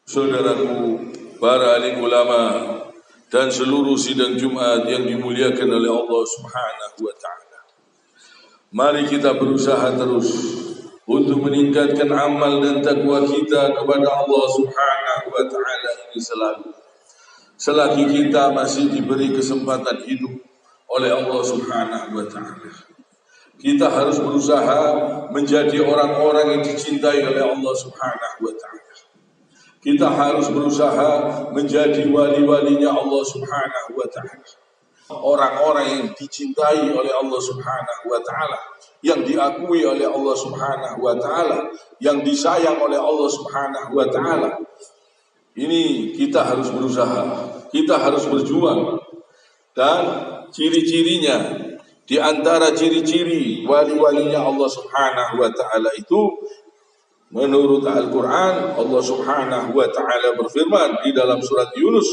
Saudaraku, para alim ulama dan seluruh sidang Jumat yang dimuliakan oleh Allah Subhanahu wa taala. Mari kita berusaha terus untuk meningkatkan amal dan takwa kita kepada Allah Subhanahu wa taala ini selalu. Selagi kita masih diberi kesempatan hidup oleh Allah Subhanahu wa taala. Kita harus berusaha menjadi orang-orang yang dicintai oleh Allah Subhanahu wa taala. Kita harus berusaha menjadi wali-walinya Allah Subhanahu wa ta'ala. Orang-orang yang dicintai oleh Allah Subhanahu wa ta'ala, yang diakui oleh Allah Subhanahu wa ta'ala, yang disayang oleh Allah Subhanahu wa ta'ala. Ini kita harus berusaha, kita harus berjuang. Dan ciri-cirinya, di antara ciri-ciri wali-walinya Allah Subhanahu wa ta'ala itu, menurut Al-Quran, Allah Subhanahu wa ta'ala berfirman di dalam surat Yunus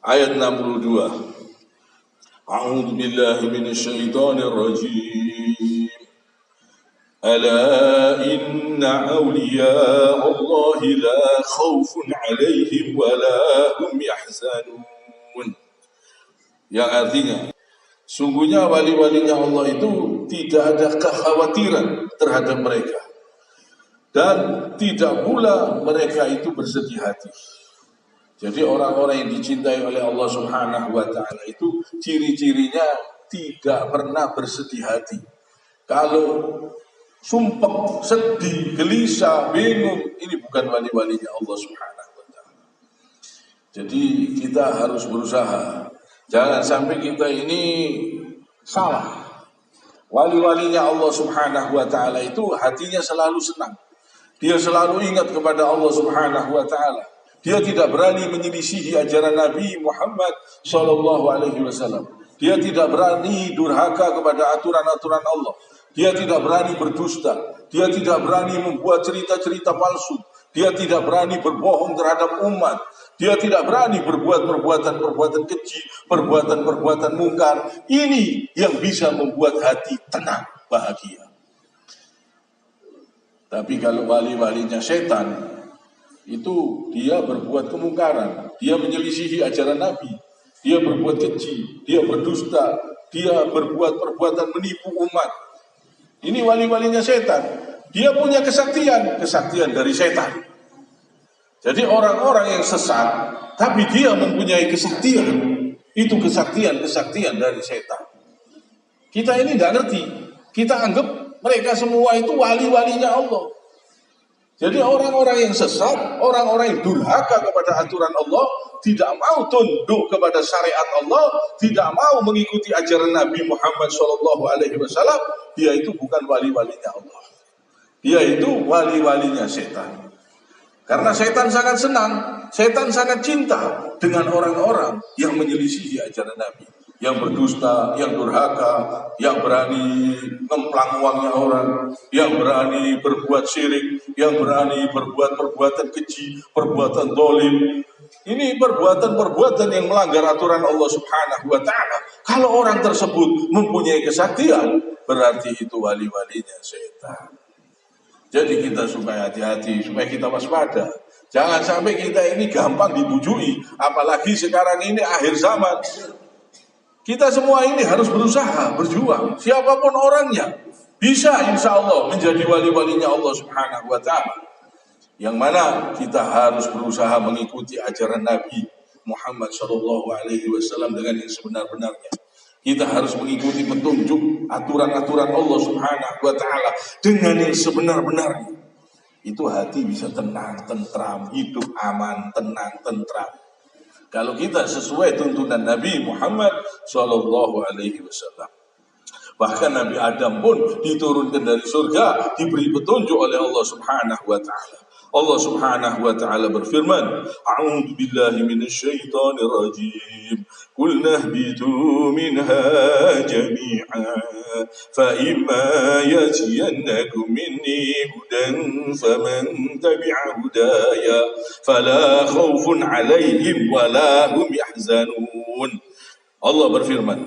ayat 62. A'udzu billahi minasyaitonir rajim. Ala inna awliya Allahi la khaufun 'alaihim wa la hum yahzanun. Yang artinya, sungguhnya wali-walinya Allah itu tidak ada kekhawatiran terhadap mereka. Dan tidak pula mereka itu bersedih hati. Jadi orang-orang yang dicintai oleh Allah Subhanahu wa ta'ala itu ciri-cirinya tidak pernah bersedih hati. Kalau sumpek, sedih, gelisah, bingung, ini bukan wali-walinya Allah Subhanahu wa ta'ala. Jadi kita harus berusaha. Jangan sampai kita ini salah. Wali-walinya Allah Subhanahu wa ta'ala itu hatinya selalu senang. Dia selalu ingat kepada Allah Subhanahu wa ta'ala. Dia tidak berani menyelisihi ajaran Nabi Muhammad sallallahu alaihi wasallam. Dia tidak berani durhaka kepada aturan-aturan Allah. Dia tidak berani berdusta. Dia tidak berani membuat cerita-cerita palsu. Dia tidak berani berbohong terhadap umat. Dia tidak berani berbuat perbuatan-perbuatan keji, perbuatan-perbuatan mungkar. Ini yang bisa membuat hati tenang, bahagia. Tapi kalau wali-walinya setan, itu dia berbuat kemungkaran, dia menyelisihi ajaran Nabi, dia berbuat keji, dia berdusta, dia berbuat perbuatan menipu umat. Ini wali-walinya setan. Dia punya kesaktian dari setan. Jadi orang-orang yang sesat, tapi dia mempunyai kesaktian, itu kesaktian dari setan. Kita ini tidak ngerti, kita anggap mereka semua itu wali-walinya Allah. Jadi orang-orang yang sesat, orang-orang yang durhaka kepada aturan Allah, tidak mau tunduk kepada syariat Allah, tidak mau mengikuti ajaran Nabi Muhammad SAW, dia itu bukan wali-walinya Allah. Dia itu wali-walinya setan. Karena setan sangat senang, setan sangat cinta dengan orang-orang yang menyelisihi ajaran Nabi. Yang berdusta, yang durhaka, yang berani ngemplang uangnya orang, yang berani berbuat syirik, yang berani berbuat perbuatan keji, perbuatan dolim. Ini perbuatan-perbuatan yang melanggar aturan Allah Subhanahu wa ta'ala. Kalau orang tersebut mempunyai kesaktian, berarti itu wali-walinya setan. Jadi kita supaya hati-hati, supaya kita waspada. Jangan sampai kita ini gampang dibujui, apalagi sekarang ini akhir zaman. Kita semua ini harus berusaha, berjuang. Siapapun orangnya bisa insya Allah menjadi wali-walinya Allah Subhanahu wa ta'ala. Yang mana kita harus berusaha mengikuti ajaran Nabi Muhammad SAW dengan yang sebenar-benarnya. Kita harus mengikuti petunjuk aturan-aturan Allah Subhanahu wa ta'ala dengan yang sebenar-benarnya. Itu hati bisa tenang, tentram, hidup aman, tenang, tentram. Kalau kita sesuai tuntunan Nabi Muhammad SAW. Bahkan Nabi Adam pun diturunkan dari surga, diberi petunjuk oleh Allah Subhanahu wa ta'ala. Allah Subhanahu wa ta'ala berfirman, A'udzu billahi minasyaitonir rajim. Qulna ihbitu minha jami'a fa imma yatiyannakum minni hudan faman tabi'a hudaya fala khaufun 'alaihim wa la hum yahzanun. Allah berfirman,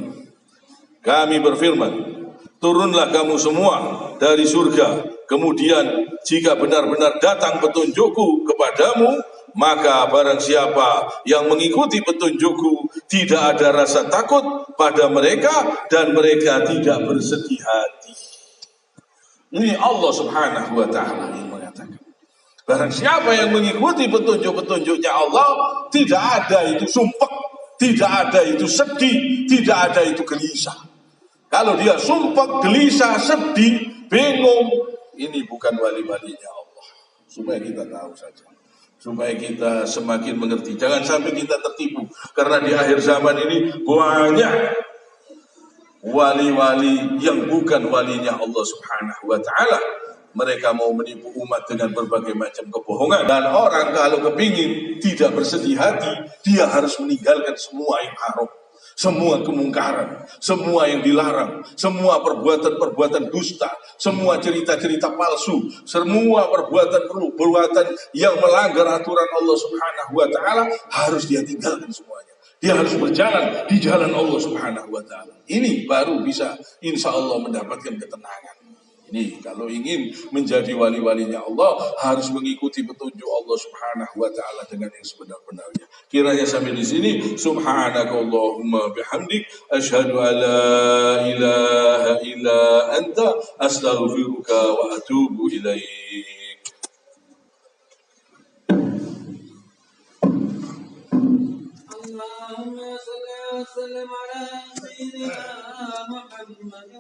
kami berfirman, turunlah kamu semua dari surga Kemudian jika benar-benar datang petunjukku kepadamu, maka barang siapa yang mengikuti petunjukku tidak ada rasa takut pada mereka dan mereka tidak bersedih hati. Ini Allah Subhanahu wa ta'ala yang mengatakan. Barang siapa yang mengikuti petunjuk-petunjuknya Allah, tidak ada itu sumpah, tidak ada itu sedih, tidak ada itu gelisah. Kalau dia sumpah, gelisah, sedih, bingung, ini bukan wali-walinya Allah. Supaya kita tahu saja, supaya kita semakin mengerti. Jangan sampai kita tertipu, karena di akhir zaman ini banyak wali-wali yang bukan walinya Allah Subhanahu wa ta'ala. Mereka mau menipu umat dengan berbagai macam kebohongan. Dan orang kalau kepingin tidak bersedih hati, dia harus meninggalkan semua yang haram, semua kemungkaran, semua yang dilarang, semua perbuatan-perbuatan dusta, semua cerita-cerita palsu, semua perbuatan yang melanggar aturan Allah Subhanahu wa ta'ala, harus dia tinggalkan semuanya. Dia harus berjalan di jalan Allah Subhanahu wa ta'ala. Ini baru bisa insya Allah mendapatkan ketenangan. Ini kalau ingin menjadi wali-walinya Allah, harus mengikuti petunjuk Allah Subhanahu wa ta'ala dengan yang sebenar-benarnya. Kiranya sampai di sini. Subhanakallahumma bihamdik, asyhadu an la ilaha illa anta, astaghfiruka wa atubu ilaik. Allahumma salli wa sallim ala sayyidina Muhammad